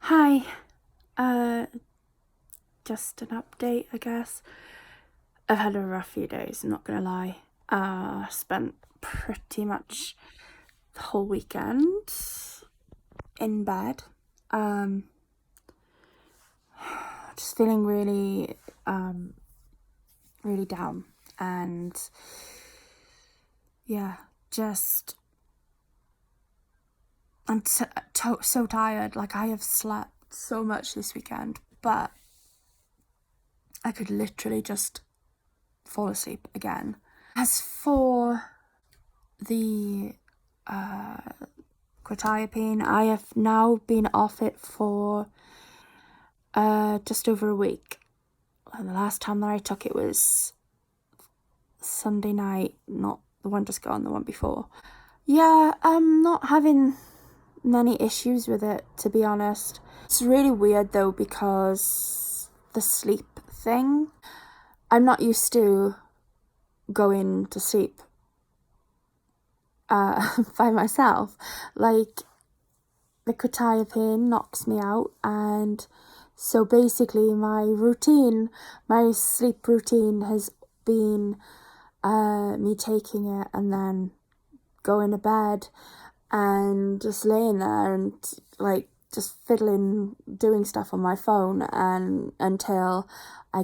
Hi, uh, just an update, I guess. I've had a rough few days, I'm not gonna lie. Spent pretty much the whole weekend in bed. Um, just feeling really down, and yeah, just I'm so tired. Like, I have slept so much this weekend, but I could literally just fall asleep again. As for the quetiapine, I have now been off it for just over a week. And the last time that I took it was Sunday night, not the one just gone, the one before. Yeah, I'm not having many issues with it, to be honest. It's really weird though, because the sleep thing, I'm not used to going to sleep by myself. Like, the quetiapine knocks me out, and so basically my sleep routine has been me taking it and then going to bed and just laying there and like just doing stuff on my phone, and until they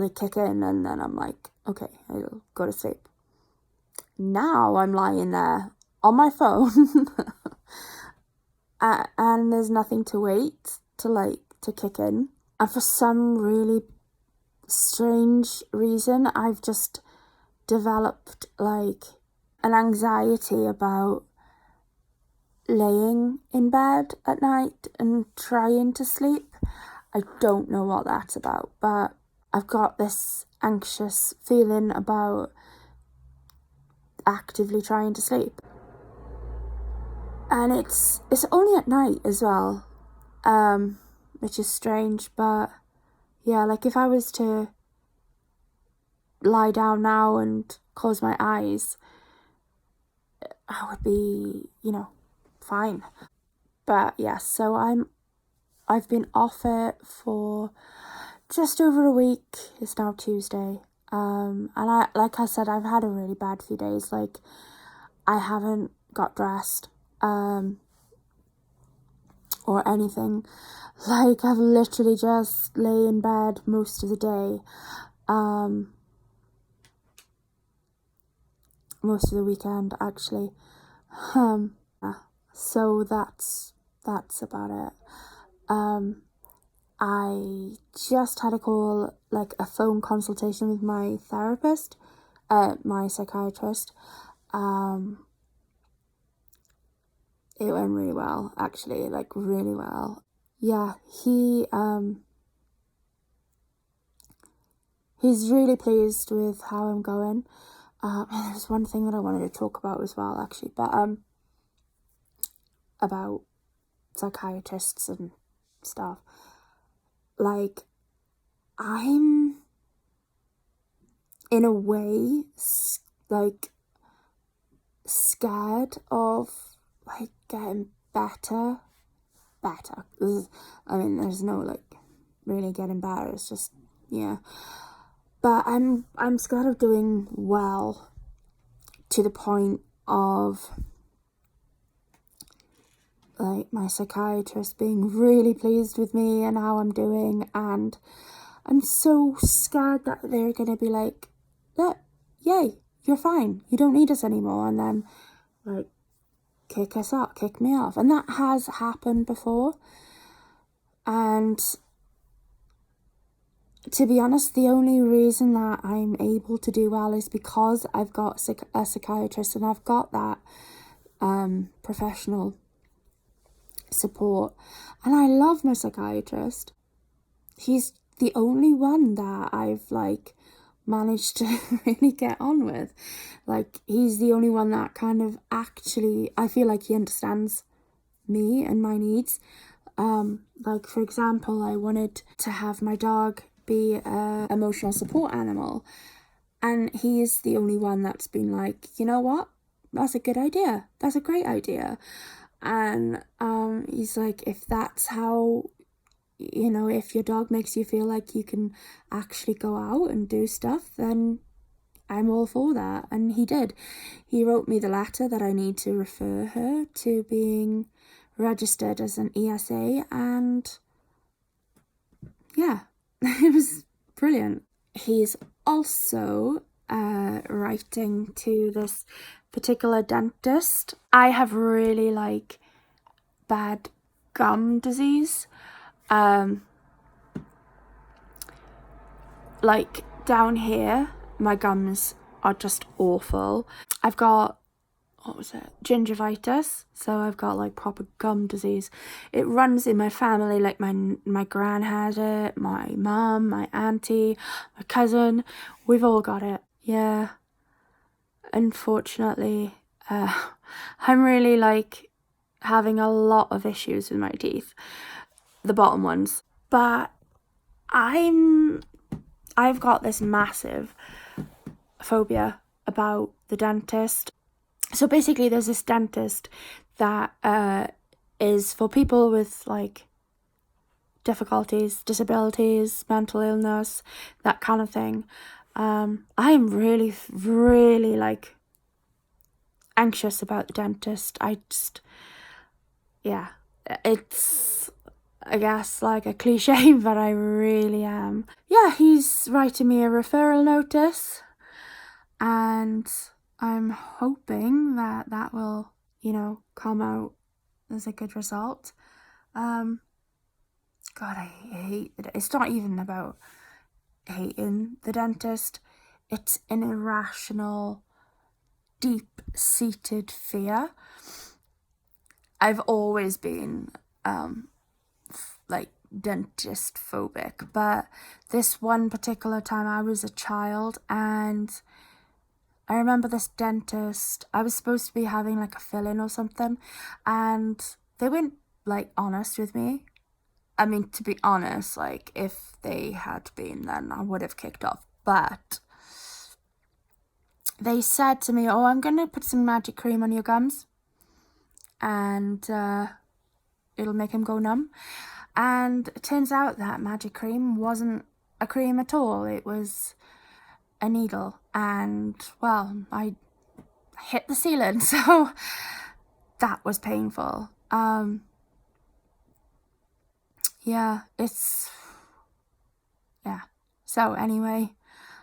kick in, and then I'm like, okay, I'll go to sleep. Now I'm lying there on my phone and there's nothing to wait to kick in. And for some really strange reason, I've just developed like an anxiety about laying in bed at night and trying to sleep. I don't know what that's about, but I've got this anxious feeling about actively trying to sleep. And it's only at night as well, which is strange, but yeah, like if I was to lie down now and close my eyes, I would be, fine. But yeah, so I've been off it for just over a week. It's now Tuesday. And like I said, I've had a really bad few days. Like, I haven't got dressed, or anything. Like, I've literally just lay in bed most of the day. Most of the weekend, actually. Yeah. So that's about it. I just had a phone consultation with my therapist, my psychiatrist. It went really well, actually, like really well. Yeah, he's really pleased with how I'm going. There's one thing that I wanted to talk about as well, actually, but about psychiatrists and stuff. Like, I'm in a way like scared of like getting better. I mean, there's no like really getting better. It's just, yeah. But I'm scared of doing well to the point of like my psychiatrist being really pleased with me and how I'm doing, and I'm so scared that they're gonna be like, look, yay, you're fine, you don't need us anymore, and then like kick me off. And that has happened before, and to be honest, the only reason that I'm able to do well is because I've got a psychiatrist, and I've got that professional support, and I love my psychiatrist. He's the only one that I've like managed to really get on with. Like, he's the only one that kind of actually, I feel like he understands me and my needs. Like, for example, I wanted to have my dog be a emotional support animal, and he is the only one that's been like, you know what, that's a good idea, that's a great idea. And he's like, if that's how, you know, if your dog makes you feel like you can actually go out and do stuff, then I'm all for that. And he did. He wrote me the letter that I need to refer her to being registered as an ESA, and yeah, it was brilliant. He's also writing to this particular dentist. I have really like bad gum disease. Like down here, my gums are just awful. I've got, what was it, gingivitis, so I've got like proper gum disease. It runs in my family, like my gran had it, my mum, my auntie, my cousin, we've all got it. Yeah, unfortunately, I'm really like having a lot of issues with my teeth, the bottom ones, but I've got this massive phobia about the dentist. So basically there's this dentist that is for people with like difficulties, disabilities, mental illness, that kind of thing. I'm really, really like anxious about the dentist. Yeah, it's, I guess, like a cliche, but I really am. Yeah, he's writing me a referral notice, and I'm hoping that that will, you know, come out as a good result. God, I hate it. It's not even about hating the dentist. It's an irrational, deep-seated fear. I've always been, like, dentist phobic, but this one particular time I was a child, and I remember this dentist, I was supposed to be having like a fill-in or something, and they weren't like honest with me. I mean, to be honest, like if they had been, then I would have kicked off, but they said to me, oh, I'm gonna put some magic cream on your gums, and it'll make them go numb. And it turns out that magic cream wasn't a cream at all. It was a needle, and well, I hit the ceiling, so that was painful. Yeah, so anyway,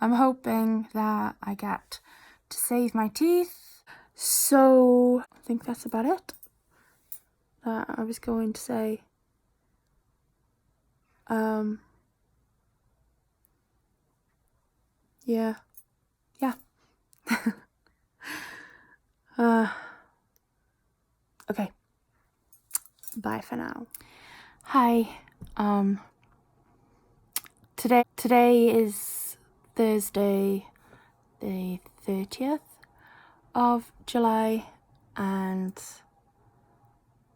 I'm hoping that I get to save my teeth. So I think that's about it that I was going to say. Yeah. Okay. Bye for now. Hi. Today is Thursday, the 30th of July, and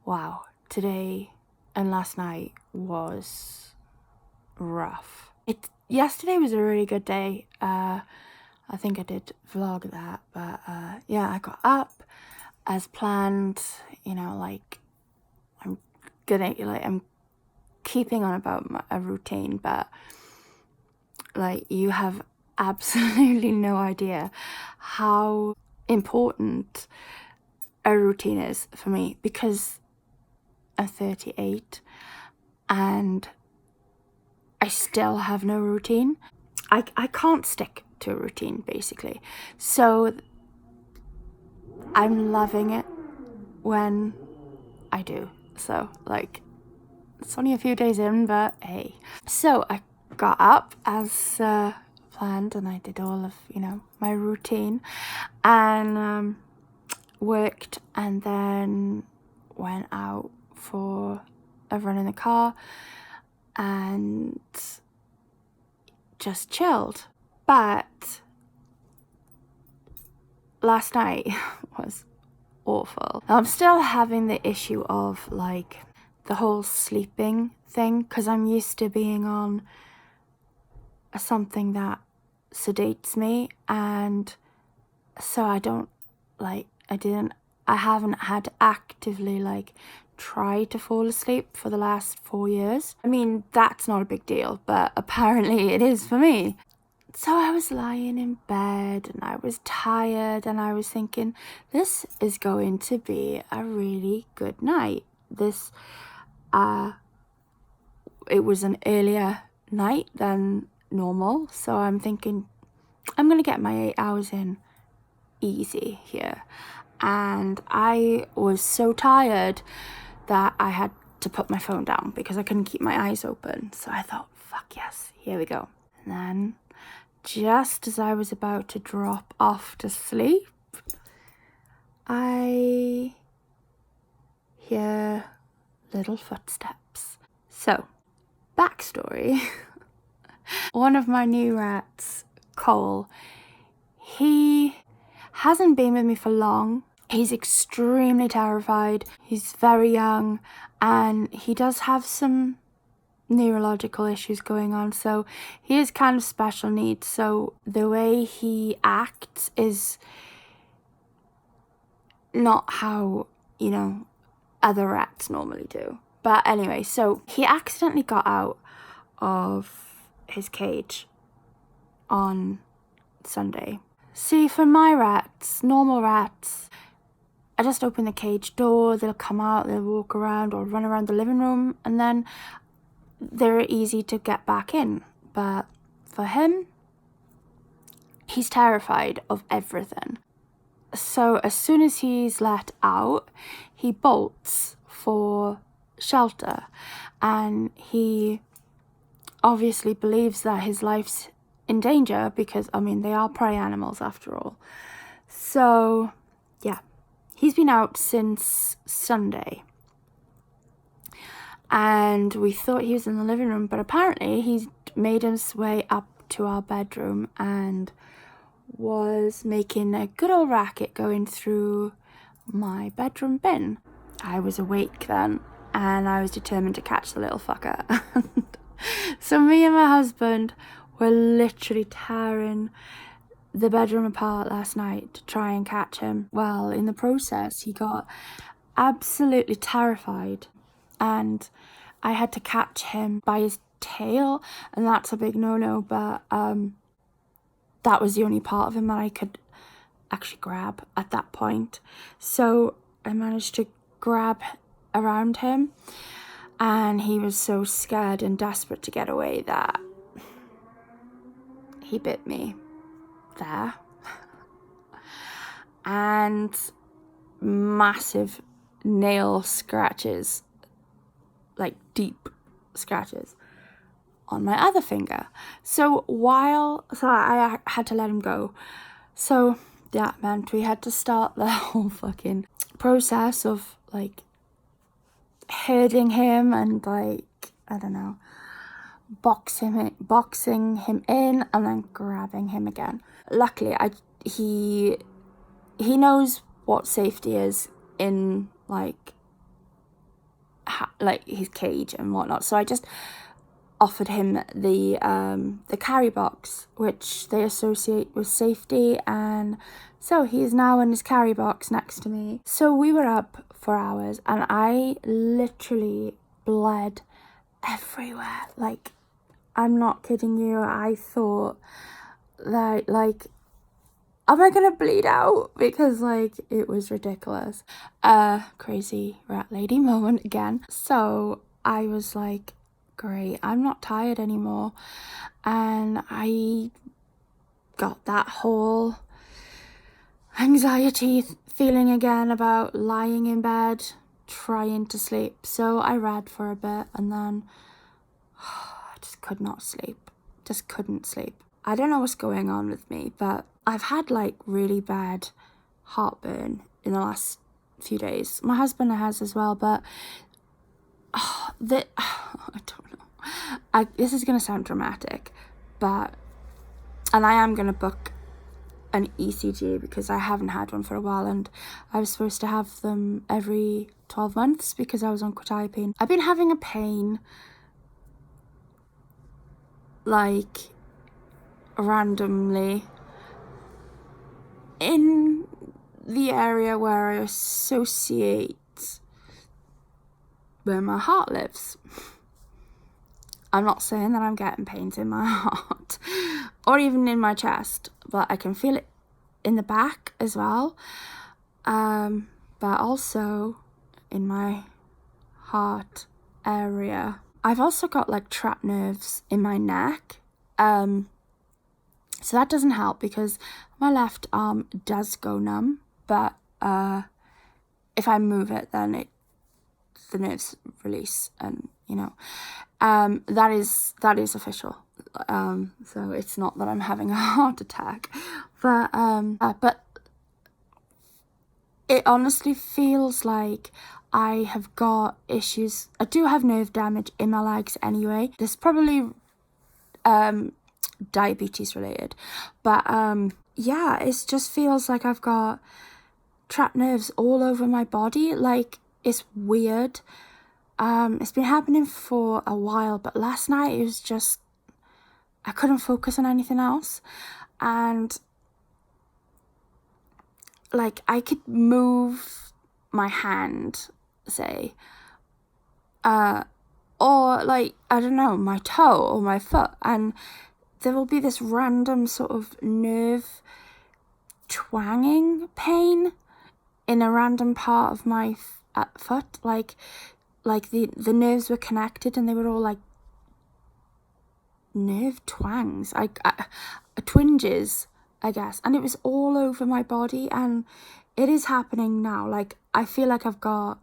wow, today and last night was rough. Yesterday was a really good day. I think I did vlog that, but yeah, I got up as planned, you know, like I'm keeping on about a routine, but like you have absolutely no idea how important a routine is for me, because I'm 38 and I still have no routine. I can't stick to a routine, basically. So I'm loving it when I do. So like, it's only a few days in, but hey. So I got up as planned, and I did all of, you know, my routine, and worked, and then went out for a run in the car and just chilled. But last night was awful. I'm still having the issue of like the whole sleeping thing, because I'm used to being on something that sedates me, and so I didn't I haven't had to actively like try to fall asleep for the last 4 years. I mean, that's not a big deal, but apparently it is for me. So I was lying in bed and I was tired and I was thinking, this is going to be a really good night. It was an earlier night than normal, so I'm thinking I'm going to get my 8 hours in easy here. And I was so tired that I had to put my phone down because I couldn't keep my eyes open. So I thought, fuck yes, here we go. And then just as I was about to drop off to sleep, I hear little footsteps. So, backstory. One of my new rats, Cole, he hasn't been with me for long. He's extremely terrified. He's very young and he does have some neurological issues going on, so he is kind of special needs. So the way he acts is not how, other rats normally do. But anyway, so he accidentally got out of his cage on Sunday. See, for my rats, normal rats, I just open the cage door, they'll come out, they'll walk around or run around the living room, and then they're easy to get back in. But for him, he's terrified of everything. So as soon as he's let out, he bolts for shelter, and he obviously believes that his life's in danger because, they are prey animals after all. So, yeah, he's been out since Sunday. And we thought he was in the living room, but apparently he's made his way up to our bedroom and was making a good old racket going through my bedroom bin. I was awake then, and I was determined to catch the little fucker. So me and my husband were literally tearing the bedroom apart last night to try and catch him. Well, in the process, he got absolutely terrified, and I had to catch him by his tail, and that's a big no-no, but that was the only part of him that I could actually grab at that point. So I managed to grab around him, and he was so scared and desperate to get away that he bit me there. And massive nail scratches, like deep scratches, on my other finger. So I had to let him go. So that meant we had to start the whole fucking process of like herding him and boxing him in and then grabbing him again. Luckily, he knows what safety is in his cage and whatnot. So I just offered him the carry box, which they associate with safety, and so he is now in his carry box next to me. So we were up for hours, and I literally bled everywhere. Like, I'm not kidding you. I thought that, am I gonna bleed out? Because, it was ridiculous. Crazy rat lady moment again. So I was like, great, I'm not tired anymore. And I got that whole anxiety feeling again about lying in bed, trying to sleep. So I read for a bit, and then I just could not sleep. Just couldn't sleep. I don't know what's going on with me, but I've had really bad heartburn in the last few days. My husband has as well, but I don't know. This is going to sound dramatic, and I am going to book an ECG because I haven't had one for a while, and I was supposed to have them every 12 months because I was on quetiapine. I've been having a pain randomly in the area where I associate where my heart lives. I'm not saying that I'm getting pains in my heart or even in my chest, but I can feel it in the back as well. But also in my heart area. I've also got like trapped nerves in my neck. So that doesn't help because my left arm does go numb, but if I move it, then the nerves release, and that is official. So it's not that I'm having a heart attack, but it honestly feels like I have got issues. I do have nerve damage in my legs anyway. There's probably diabetes related, but yeah, it just feels like I've got trapped nerves all over my body. Like, it's weird. It's been happening for a while, but last night it was just, I couldn't focus on anything else, and like I could move my hand, say, or like, I don't know, my toe or my foot, and there will be this random sort of nerve twanging pain in a random part of my foot, like the nerves were connected and they were all like nerve twangs, twinges, I guess, and it was all over my body, and it is happening now. Like, I feel like I've got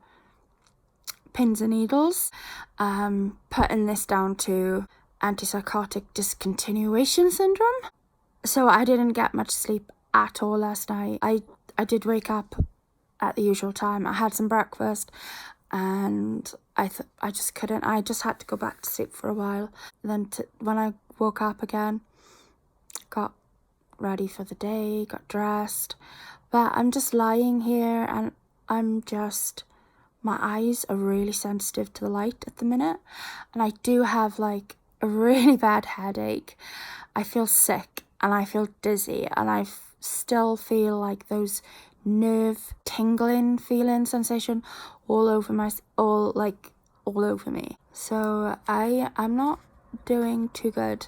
pins and needles. Putting this down to antipsychotic discontinuation syndrome. So I didn't get much sleep at all last night. I did wake up at the usual time. I had some breakfast, and I just couldn't. I just had to go back to sleep for a while. Then when I woke up again, got ready for the day, got dressed, but I'm just lying here, and my eyes are really sensitive to the light at the minute, and I do have like a really bad headache. I feel sick and I feel dizzy, and I still feel like those nerve tingling feeling sensation all over me. So I'm not doing too good.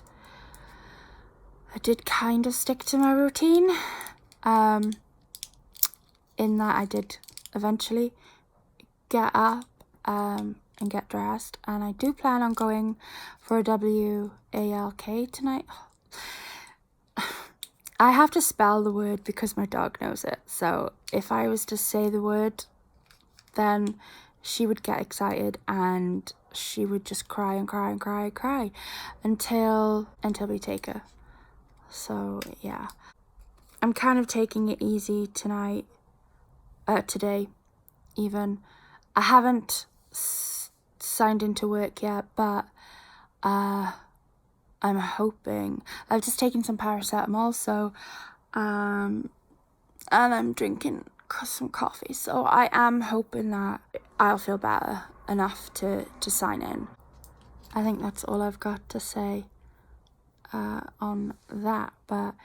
I did kind of stick to my routine, in that I did eventually get up and get dressed, and I do plan on going for a WALK tonight. I have to spell the word because my dog knows it, so if I was to say the word, then she would get excited and she would just cry and cry and cry and cry until we take her. So yeah, I'm kind of taking it easy today even. I haven't signed into work yet, but I'm hoping. I've just taken some paracetamol, so and I'm drinking some coffee, so I am hoping that I'll feel better enough to sign in. I think that's all I've got to say on that, but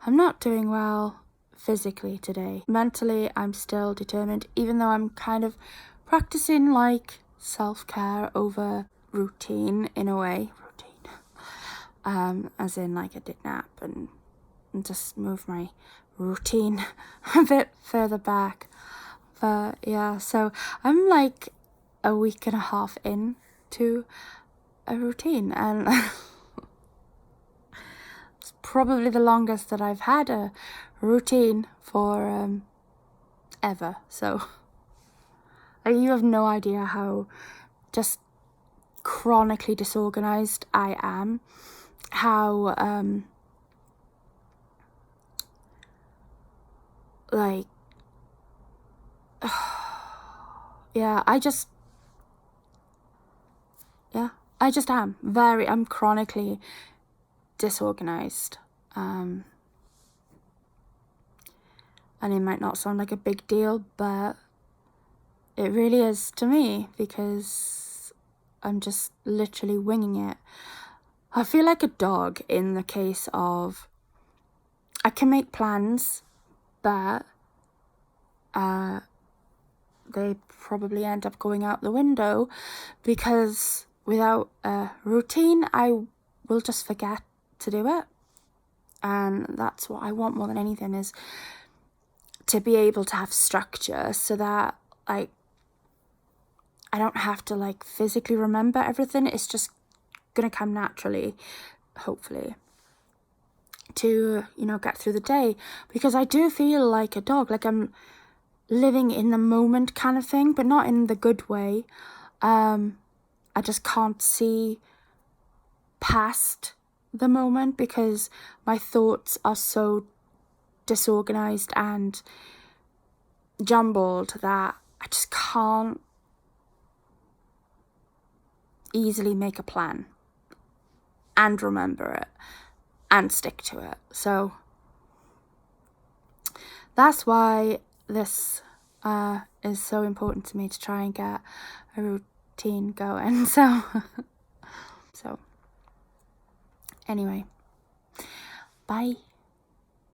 I'm not doing well physically today. Mentally, I'm still determined, even though I'm kind of practicing like self-care over routine in a way. As in, like, I did nap and just move my routine a bit further back. But yeah, so I'm like a week and a half into a routine, and it's probably the longest that I've had a routine for ever. So you have no idea how just chronically disorganized I am. How like yeah, I just am I'm chronically disorganized, and it might not sound like a big deal, but it really is to me, because I'm just literally winging it. I feel like a dog in the case of I can make plans, but they probably end up going out the window, because without a routine, I will just forget to do it. And that's what I want more than anything, is to be able to have structure, so that like I don't have to like physically remember everything. It's just gonna come naturally, hopefully, to, you know, get through the day. Because I do feel like a dog, like I'm living in the moment kind of thing, but not in the good way. I just can't see past the moment, because my thoughts are so disorganized and jumbled that I just can't easily make a plan and remember it and stick to it. So that's why this is so important to me, to try and get a routine going. So anyway, bye.